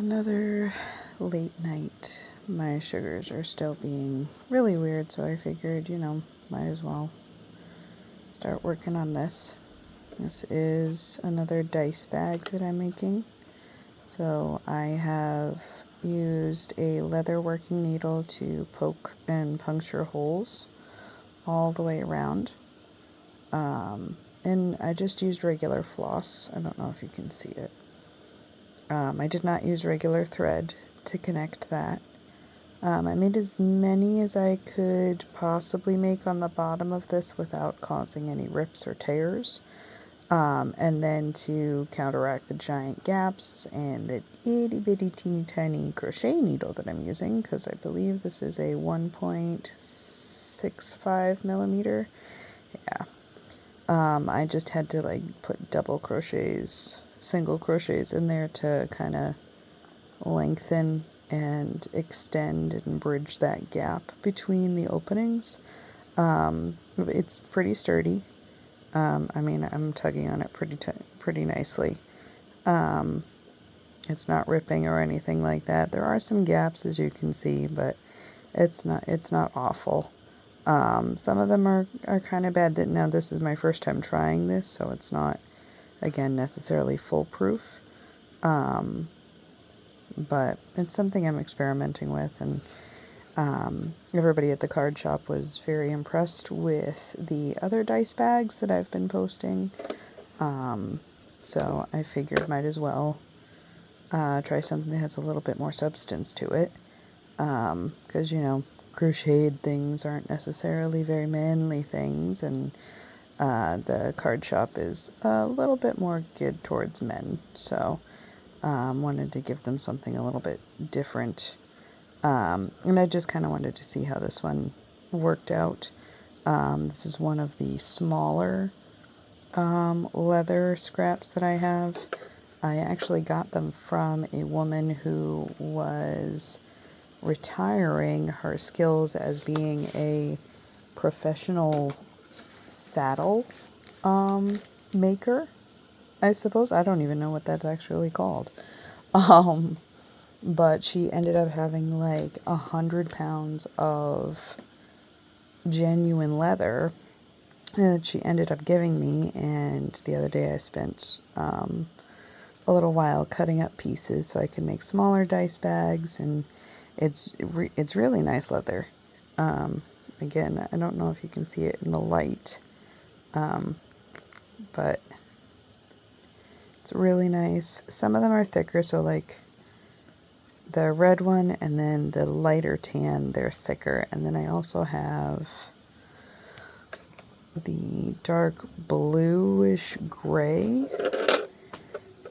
Another late night. My sugars are still being really weird, so I figured, might as well start working on this. This is another dice bag that I'm making. So I have used a leather working needle to poke and puncture holes all the way around. And I just used regular floss. I don't know if you can see it. I did not use regular thread to connect that. I made as many as I could possibly make on the bottom of this without causing any rips or tears. And then to counteract the giant gaps and the itty bitty teeny tiny crochet needle that I'm using, because I believe this is a 1.65 millimeter. Yeah. I just had to put single crochets in there to kind of lengthen and extend and bridge that gap between the openings. It's pretty sturdy. I'm tugging on it pretty nicely. It's not ripping or anything like that. There are some gaps, as you can see, but it's not awful. Some of them are kind of bad. Now this is my first time trying this, so it's not, again, necessarily foolproof. But it's something I'm experimenting with, and everybody at the card shop was very impressed with the other dice bags that I've been posting. So I figured might as well try something that has a little bit more substance to it. Because, crocheted things aren't necessarily very manly things, and the card shop is a little bit more geared towards men. So wanted to give them something a little bit different. And I just kind of wanted to see how this one worked out. This is one of the smaller leather scraps that I have. I actually got them from a woman who was retiring her skills as being a professional saddle maker, I suppose. I don't even know what that's actually called. But she ended up having 100 pounds of genuine leather that she ended up giving me, and the other day I spent a little while cutting up pieces so I can make smaller dice bags, and it's really nice leather. Again, I don't know if you can see it in the light, but it's really nice. Some of them are thicker, so the red one and then the lighter tan, they're thicker. And then I also have the dark bluish gray,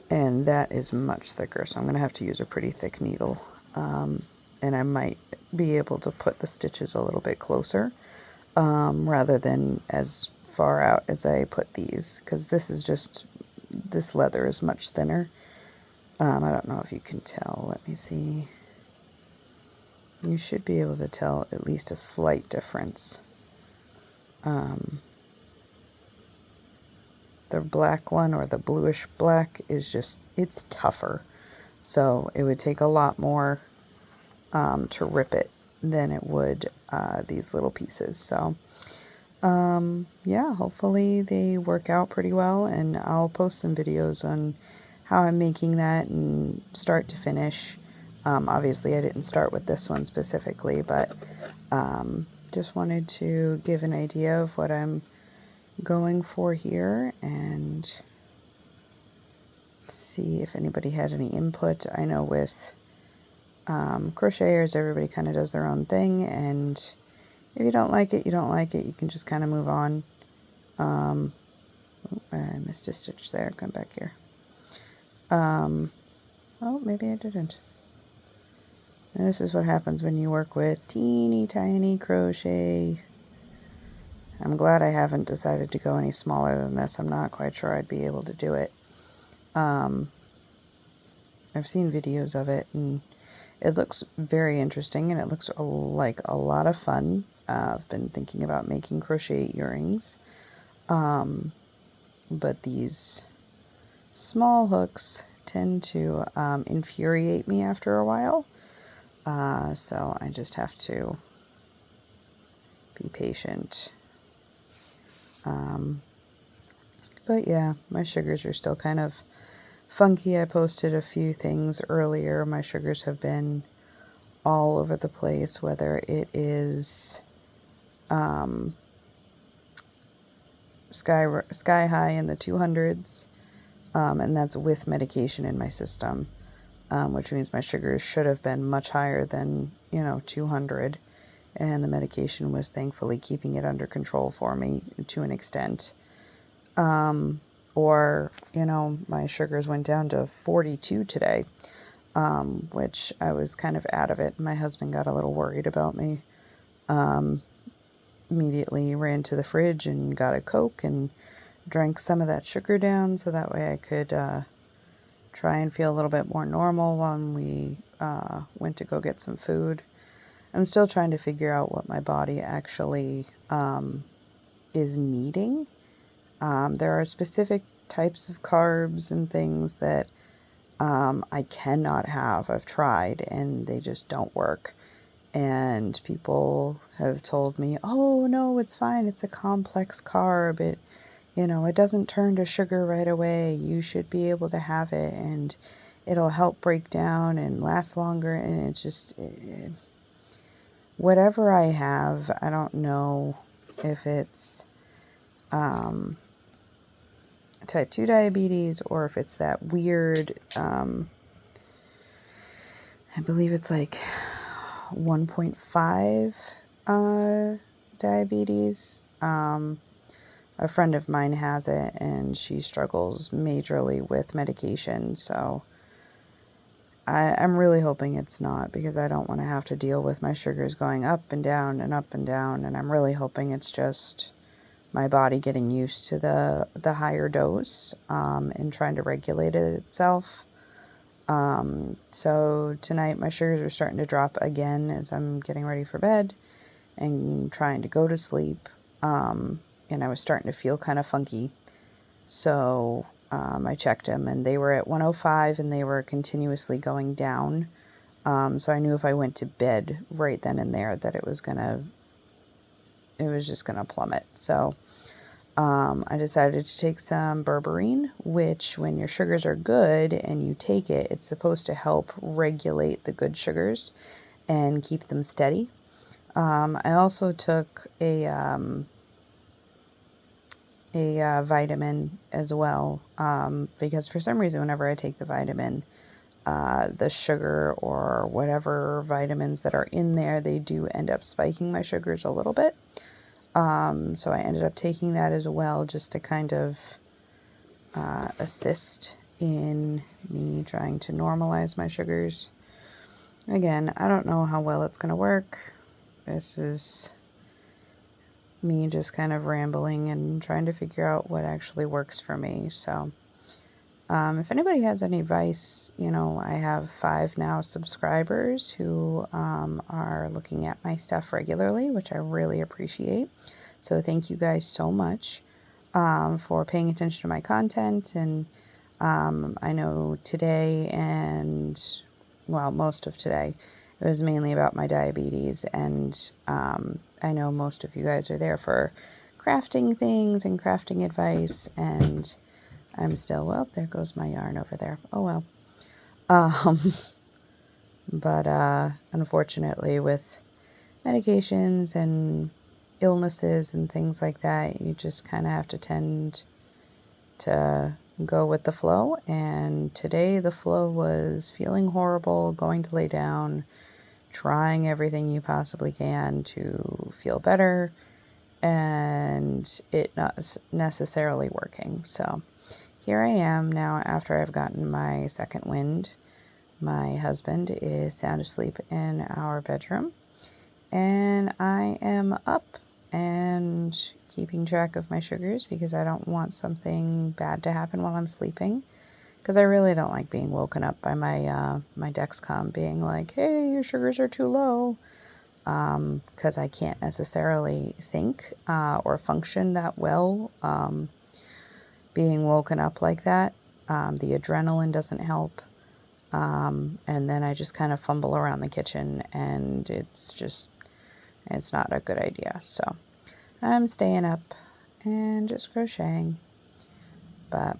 and that is much thicker, so I'm going to have to use a pretty thick needle. And I might be able to put the stitches a little bit closer rather than as far out as I put these, because this leather is much thinner. I don't know if you can tell. Let me see. You should be able to tell at least a slight difference. The black one, or the bluish black, is it's tougher. So it would take a lot more to rip it than it would these little pieces. So yeah, hopefully they work out pretty well, and I'll post some videos on how I'm making that and start to finish. Obviously I didn't start with this one specifically, but just wanted to give an idea of what I'm going for here and see if anybody had any input. I know with crocheters, everybody kind of does their own thing, and if you don't like it, you don't like it. You can just kind of move on. Oh, I missed a stitch there. Come back here. Oh, maybe I didn't. And this is what happens when you work with teeny tiny crochet. I'm glad I haven't decided to go any smaller than this. I'm not quite sure I'd be able to do it. I've seen videos of it, and it looks very interesting, and it looks like a lot of fun. I've been thinking about making crochet earrings. But these small hooks tend to infuriate me after a while. So I just have to be patient. But yeah, my sugars are still kind of funky. I posted a few things earlier. My sugars have been all over the place, whether it is sky high in the 200s, and that's with medication in my system, which means my sugars should have been much higher than 200, and the medication was thankfully keeping it under control for me to an extent. Or my sugars went down to 42 today, which I was kind of out of it. My husband got a little worried about me. Immediately ran to the fridge and got a Coke and drank some of that sugar down so that way I could try and feel a little bit more normal when we went to go get some food. I'm still trying to figure out what my body actually is needing. There are specific types of carbs and things that I cannot have. I've tried and they just don't work. And people have told me, oh no, it's fine. It's a complex carb. It doesn't turn to sugar right away. You should be able to have it and it'll help break down and last longer. And it's just, whatever I have, I don't know if it's type 2 diabetes or if it's that weird, I believe it's like 1.5 diabetes. A friend of mine has it and she struggles majorly with medication, so I'm really hoping it's not, because I don't want to have to deal with my sugars going up and down and up and down, and I'm really hoping it's just my body getting used to the higher dose and trying to regulate it itself. So tonight my sugars are starting to drop again as I'm getting ready for bed and trying to go to sleep. And I was starting to feel kind of funky. So I checked them and they were at 105 and they were continuously going down. So I knew if I went to bed right then and there that it was just gonna plummet. So I decided to take some berberine, which when your sugars are good and you take it, it's supposed to help regulate the good sugars and keep them steady. I also took a vitamin as well, because for some reason whenever I take the vitamin, the sugar or whatever vitamins that are in there, they do end up spiking my sugars a little bit. So I ended up taking that as well, just to kind of assist in me trying to normalize my sugars. Again, I don't know how well it's going to work. This is me just kind of rambling and trying to figure out what actually works for me. So if anybody has any advice, I have 5 now subscribers who are looking at my stuff regularly, which I really appreciate. So thank you guys so much for paying attention to my content. And I know today and, well, most of today, it was mainly about my diabetes. And I know most of you guys are there for crafting things and crafting advice. And I'm still, well, there goes my yarn over there. Oh, well. But unfortunately, with medications and illnesses and things like that, you just kind of have to tend to go with the flow. And today the flow was feeling horrible, going to lay down, trying everything you possibly can to feel better, and it not necessarily working. So here I am now after I've gotten my second wind. My husband is sound asleep in our bedroom, and I am up and keeping track of my sugars because I don't want something bad to happen while I'm sleeping, because I really don't like being woken up by my my Dexcom being like, hey, your sugars are too low, because I can't necessarily think or function that well being woken up like that. The adrenaline doesn't help. And then I just kind of fumble around the kitchen, and it's not a good idea. So I'm staying up and just crocheting. But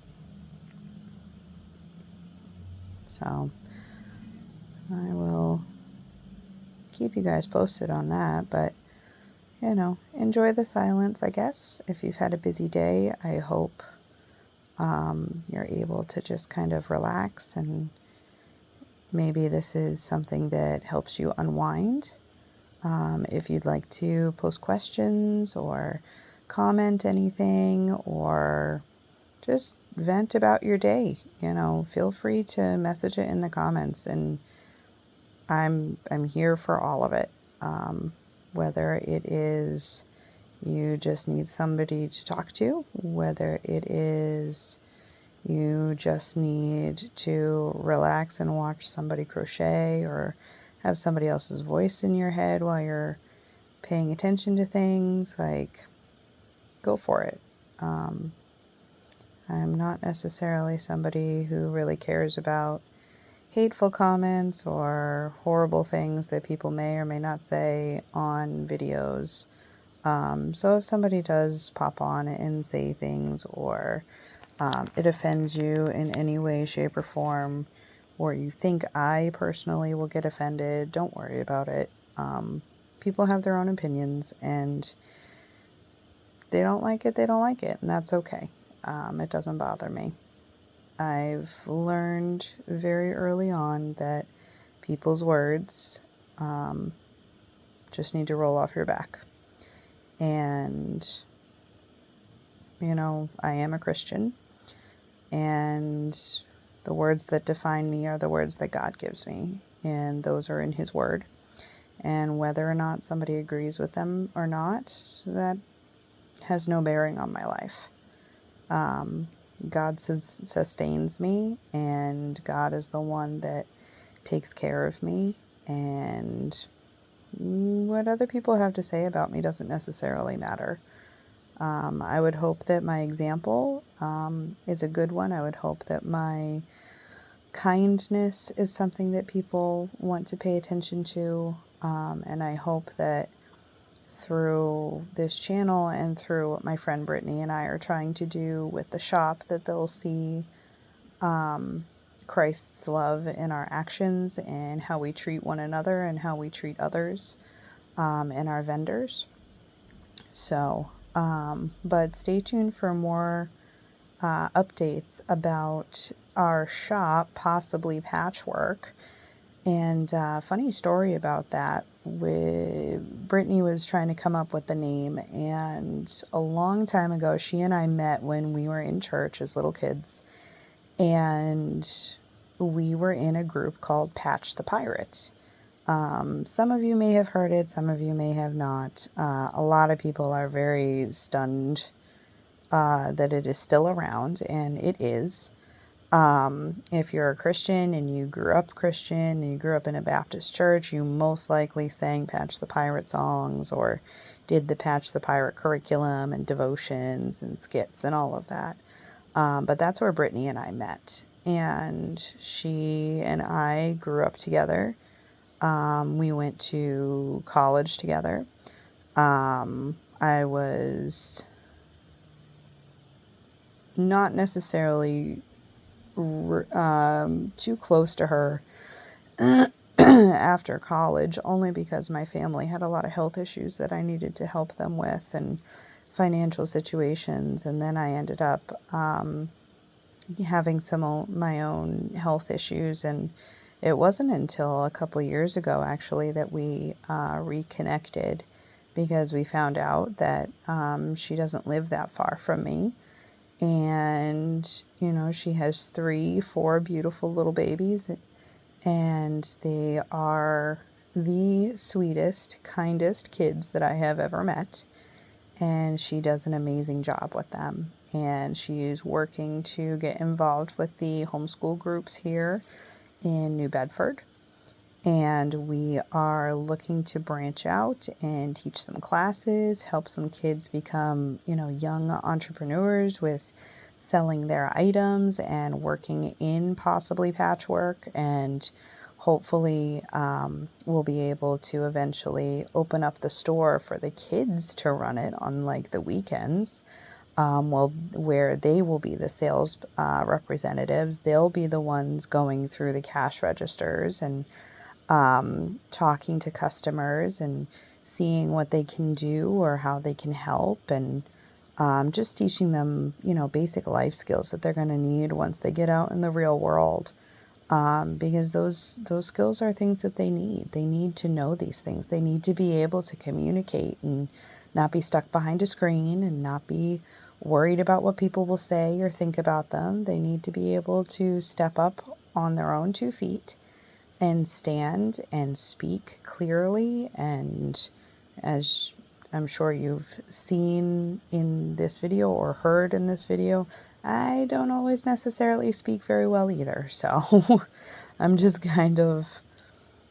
so I will keep you guys posted on that. But enjoy the silence, I guess. If you've had a busy day, I hope you're able to just kind of relax, and maybe this is something that helps you unwind. If you'd like to post questions or comment anything or just vent about your day, feel free to message it in the comments, and I'm here for all of it. Whether it is you just need somebody to talk to, whether it is you just need to relax and watch somebody crochet, or have somebody else's voice in your head while you're paying attention to things, like, go for it. I'm not necessarily somebody who really cares about hateful comments or horrible things that people may or may not say on videos. So if somebody does pop on and say things, or it offends you in any way, shape, or form, or you think I personally will get offended, don't worry about it. People have their own opinions, and they don't like it, and that's okay. It doesn't bother me. I've learned very early on that people's words just need to roll off your back. And, I am a Christian, and the words that define me are the words that God gives me, and those are in His Word. And whether or not somebody agrees with them or not, that has no bearing on my life. God sustains me, and God is the one that takes care of me, and what other people have to say about me doesn't necessarily matter. I would hope that my example is a good one. I would hope that my kindness is something that people want to pay attention to, and I hope that through this channel and through what my friend Brittany and I are trying to do with the shop, that they'll see Christ's love in our actions and how we treat one another and how we treat others, and our vendors. So, but stay tuned for more updates about our shop, possibly patchwork. And funny story about that, Brittany was trying to come up with the name, and a long time ago, she and I met when we were in church as little kids, and we were in a group called Patch the Pirate. Some of you may have heard it, some of you may have not. A lot of people are very stunned that it is still around, and it is. If you're a Christian and you grew up Christian and you grew up in a Baptist church, you most likely sang Patch the Pirate songs or did the Patch the Pirate curriculum and devotions and skits and all of that. But that's where Brittany and I met. And she and I grew up together. We went to college together. I was not necessarily too close to her after college, only because my family had a lot of health issues that I needed to help them with, and financial situations. And then I ended up having my own health issues, and it wasn't until a couple years ago actually that we reconnected, because we found out that she doesn't live that far from me. And, she has 4 beautiful little babies, and they are the sweetest, kindest kids that I have ever met. And she does an amazing job with them. And she's working to get involved with the homeschool groups here in New Bedford. And we are looking to branch out and teach some classes, help some kids become, young entrepreneurs with selling their items and working in possibly patchwork, and hopefully we'll be able to eventually open up the store for the kids to run it on like the weekends. Well, where they will be the sales representatives. They'll be the ones going through the cash registers and talking to customers and seeing what they can do or how they can help, and just teaching them, basic life skills that they're going to need once they get out in the real world. Because those skills are things that they need. They need to know these things. They need to be able to communicate and not be stuck behind a screen and not be worried about what people will say or think about them. They need to be able to step up on their own 2 feet and stand and speak clearly. And as I'm sure you've seen in this video or heard in this video, I don't always necessarily speak very well either. So I'm just kind of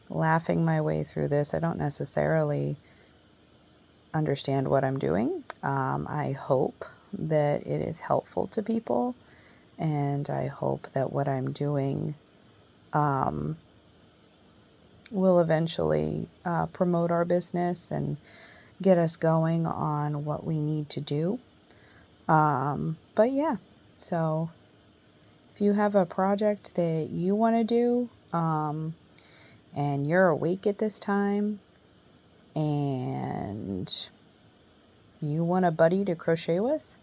laughing my way through this. I don't necessarily understand what I'm doing. I hope that it is helpful to people, and I hope that what I'm doing will eventually promote our business and get us going on what we need to do. But yeah, so if you have a project that you want to do, and you're awake at this time and you want a buddy to crochet with,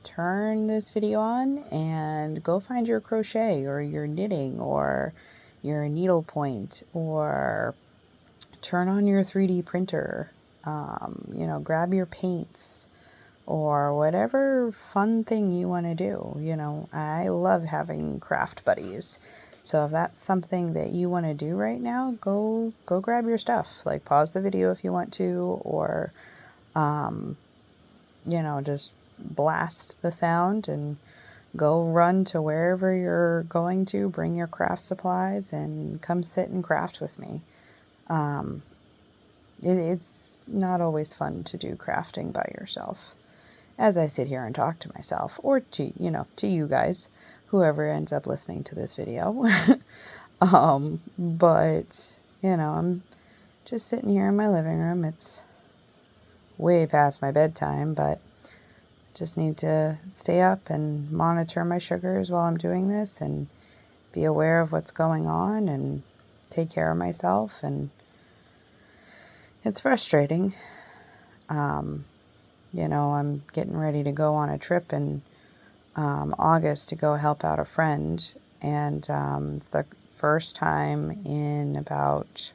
turn this video on and go find your crochet or your knitting or your needlepoint, or turn on your 3D printer, grab your paints or whatever fun thing you want to do. I love having craft buddies. So if that's something that you want to do right now, go grab your stuff. Like, pause the video if you want to, or just blast the sound and go run to wherever you're going to, bring your craft supplies and come sit and craft with me. It's not always fun to do crafting by yourself, as I sit here and talk to myself, or to you guys, whoever ends up listening to this video. But I'm just sitting here in my living room. It's way past my bedtime, but just need to stay up and monitor my sugars while I'm doing this and be aware of what's going on and take care of myself. And it's frustrating. I'm getting ready to go on a trip in August to go help out a friend, and it's the first time in about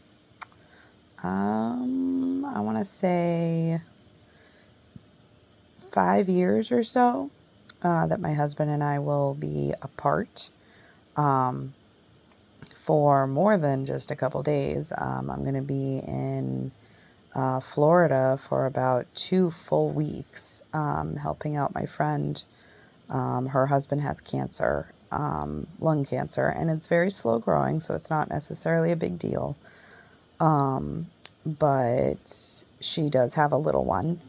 I want to say 5 years or so that my husband and I will be apart for more than just a couple days. I'm going to be in Florida for about 2 full weeks, helping out my friend. Her husband has cancer, lung cancer, and it's very slow growing, so it's not necessarily a big deal. But she does have a little one,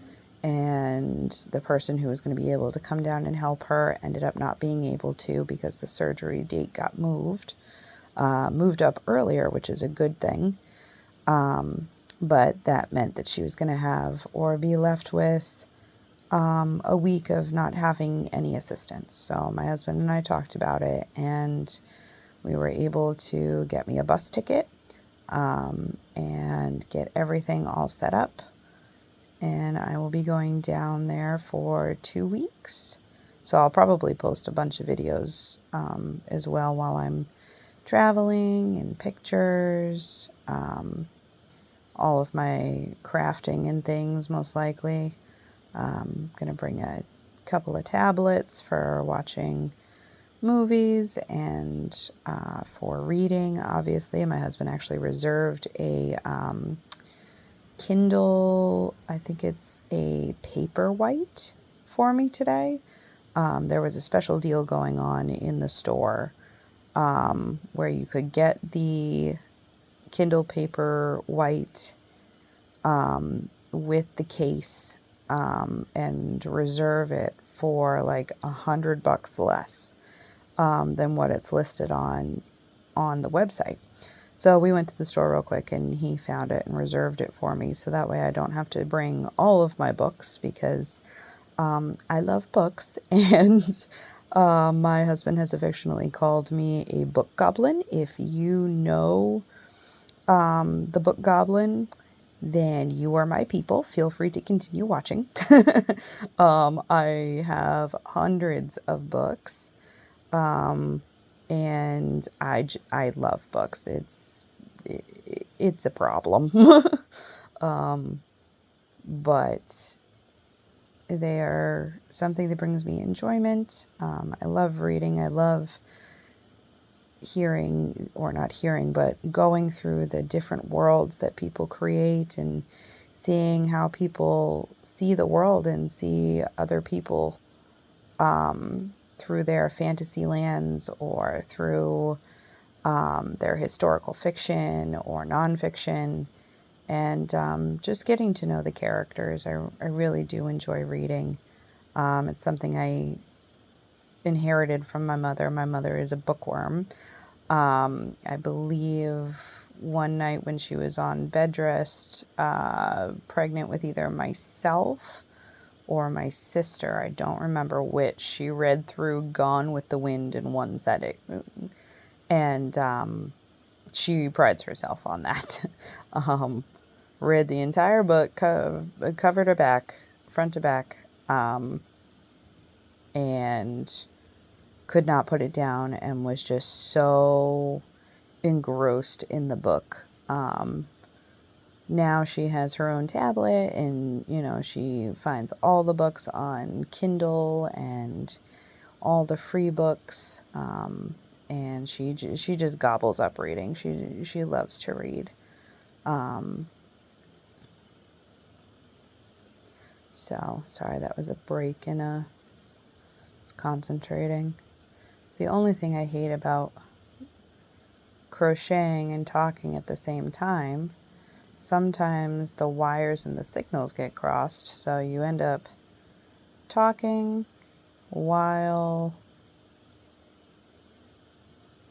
and the person who was going to be able to come down and help her ended up not being able to because the surgery date got moved up earlier, which is a good thing. But that meant that she was going to have or be left with a week of not having any assistance. So my husband and I talked about it, and we were able to get me a bus ticket and get everything all set up. And I will be going down there for 2 weeks. So I'll probably post a bunch of videos as well while I'm traveling, and pictures, all of my crafting and things, most likely. I'm going to bring a couple of tablets for watching movies and for reading. Obviously, my husband actually reserved a Kindle, I think it's a Paperwhite, for me today. There was a special deal going on in the store where you could get the Kindle Paperwhite with the case and reserve it for like $100 less than what it's listed on the website. So we went to the store real quick and he found it and reserved it for me. So that way I don't have to bring all of my books, because I love books. And my husband has affectionately called me a book goblin. If you know the book goblin, then you are my people. Feel free to continue watching. I have hundreds of books. And I love books. It's a problem. But they are something that brings me enjoyment. I love reading. I love hearing, or not hearing, but going through the different worlds that people create and seeing how people see the world and see other people through their fantasy lands, or through their historical fiction or nonfiction, and just getting to know the characters. I really do enjoy reading. It's something I inherited from my mother. My mother is a bookworm. I believe one night when she was on bed rest, pregnant with either myself or my sister, I don't remember which, she read through Gone with the Wind in one setting. And she prides herself on that. Read the entire book, covered her back, front to back, and could not put it down, and was just so engrossed in the book. Now she has her own tablet, and she finds all the books on Kindle and all the free books, and she just gobbles up reading. She loves to read. So sorry, that was a break in I was concentrating. It's the only thing I hate about crocheting and talking at the same time. Sometimes the wires and the signals get crossed, so you end up talking while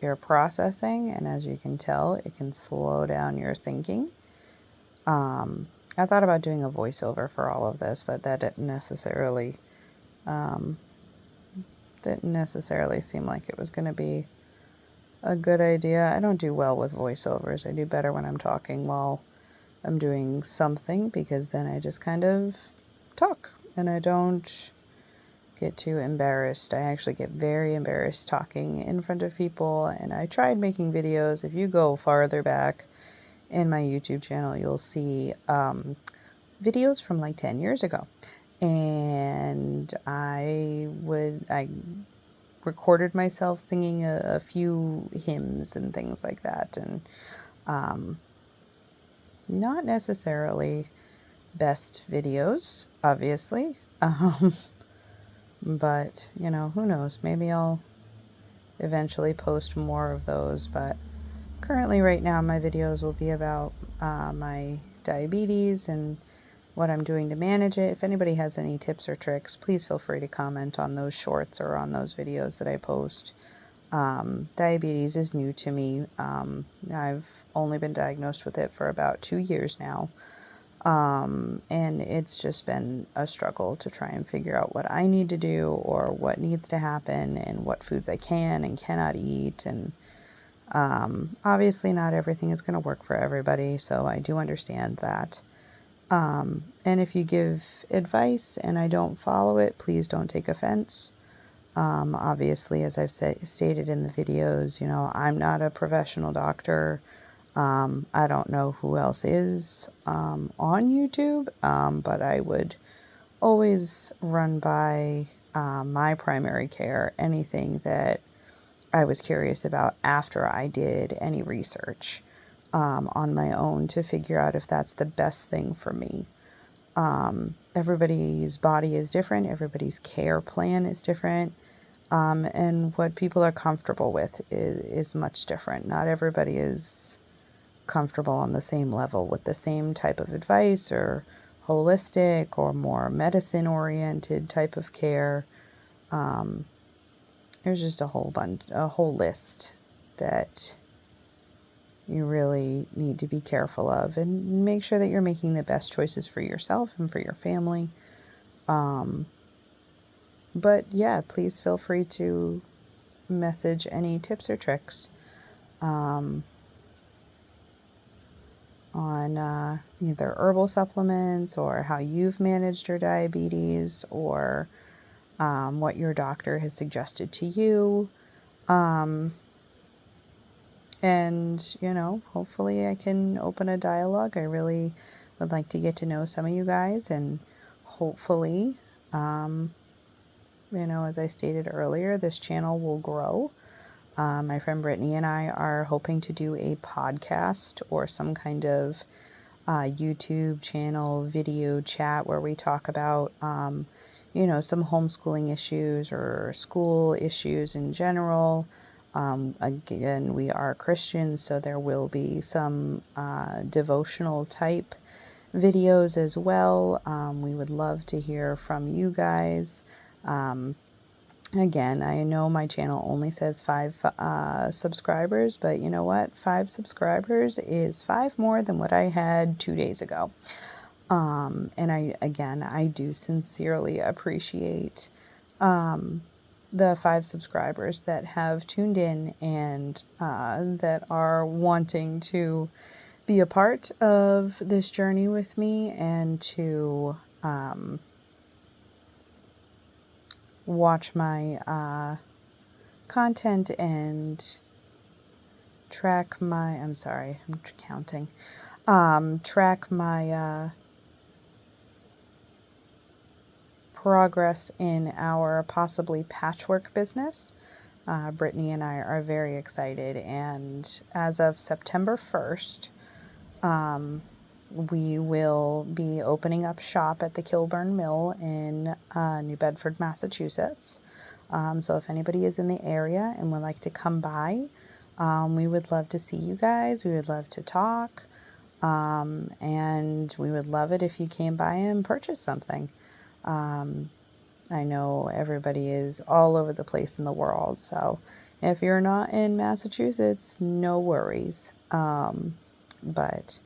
you're processing, and as you can tell, it can slow down your thinking. I thought about doing a voiceover for all of this, but that didn't necessarily seem like it was going to be a good idea. I don't do well with voiceovers. I do better when I'm talking while I'm doing something, because then I just kind of talk and I don't get too embarrassed. I actually get very embarrassed talking in front of people, and I tried making videos. If you go farther back in my YouTube channel, you'll see videos from like 10 years ago, and I recorded myself singing a few hymns and things like that, and not necessarily best videos, obviously, but who knows, maybe I'll eventually post more of those. But currently, right now, my videos will be about my diabetes and what I'm doing to manage it. If anybody has any tips or tricks, please feel free to comment on those shorts or on those videos that I post. Diabetes is new to me. I've only been diagnosed with it for about 2 years now. And it's just been a struggle to try and figure out what I need to do, or what needs to happen, and what foods I can and cannot eat. And obviously not everything is going to work for everybody, so I do understand that. And if you give advice and I don't follow it, please don't take offense. Obviously, as I've stated in the videos, I'm not a professional doctor. I don't know who else is on YouTube, but I would always run by my primary care anything that I was curious about after I did any research on my own, to figure out if that's the best thing for me. Everybody's body is different. Everybody's care plan is different. And what people are comfortable with is much different. Not everybody is comfortable on the same level with the same type of advice or holistic or more medicine oriented type of care. There's just a whole list that you really need to be careful of, and make sure that you're making the best choices for yourself and for your family. But yeah, please feel free to message any tips or tricks on either herbal supplements, or how you've managed your diabetes, or what your doctor has suggested to you. And, hopefully I can open a dialogue. I really would like to get to know some of you guys, and hopefully, as I stated earlier, this channel will grow. My friend Brittany and I are hoping to do a podcast or some kind of YouTube channel video chat where we talk about, some homeschooling issues or school issues in general. Again, we are Christians, so there will be some devotional type videos as well. We would love to hear from you guys. Again, I know my channel only says 5 subscribers, but you know what? 5 subscribers is 5 more than what I had 2 days ago. And I do sincerely appreciate the 5 subscribers that have tuned in and that are wanting to be a part of this journey with me, and to watch my content and track my, I'm counting, track my progress in our possibly patchwork business. Brittany and I are very excited, and as of September 1st, we will be opening up shop at the Kilburn Mill in New Bedford, Massachusetts. So if anybody is in the area and would like to come by, we would love to see you guys. We would love to talk, and we would love it if you came by and purchased something. I know everybody is all over the place in the world, so if you're not in Massachusetts, no worries. But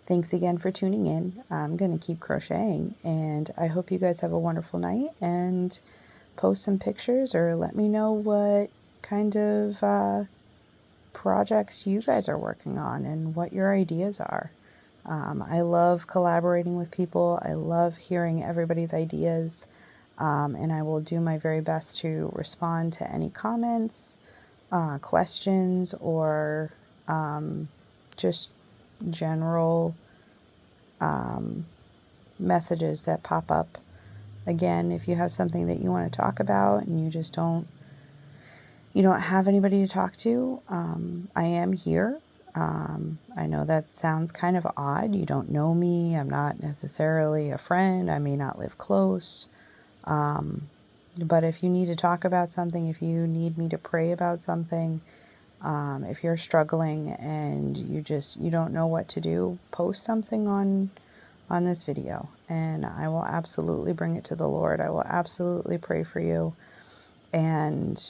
thanks again for tuning in. I'm going to keep crocheting, and I hope you guys have a wonderful night, and post some pictures or let me know what kind of projects you guys are working on and what your ideas are. I love collaborating with people. I love hearing everybody's ideas, and I will do my very best to respond to any comments, questions, or just general messages that pop up. Again, if you have something that you want to talk about and you just don't have anybody to talk to, I am here. I know that sounds kind of odd. You don't know me. I'm not necessarily a friend. I may not live close. But if you need to talk about something, if you need me to pray about something, if you're struggling and you don't know what to do, post something on this video, and I will absolutely bring it to the Lord. I will absolutely pray for you. And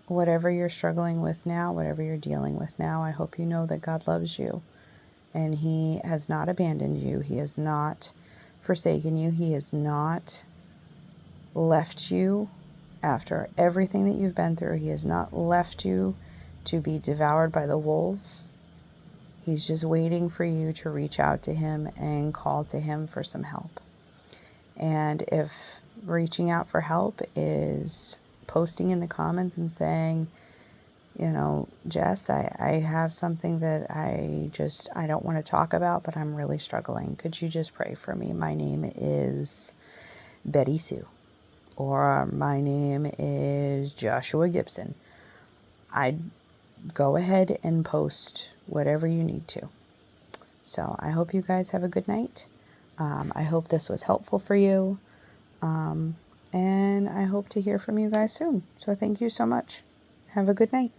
whatever you're struggling with now, whatever you're dealing with now, I hope you know that God loves you, and He has not abandoned you. He has not forsaken you. He has not left you after everything that you've been through. He has not left you to be devoured by the wolves. He's just waiting for you to reach out to Him and call to Him for some help. And if reaching out for help is posting in the comments and saying, Jess, I have something that I don't want to talk about, but I'm really struggling. Could you just pray for me? My name is Betty Sue, or my name is Joshua Gibson. I'd go ahead and post whatever you need to. So I hope you guys have a good night. I hope this was helpful for you. And I hope to hear from you guys soon. So thank you so much. Have a good night.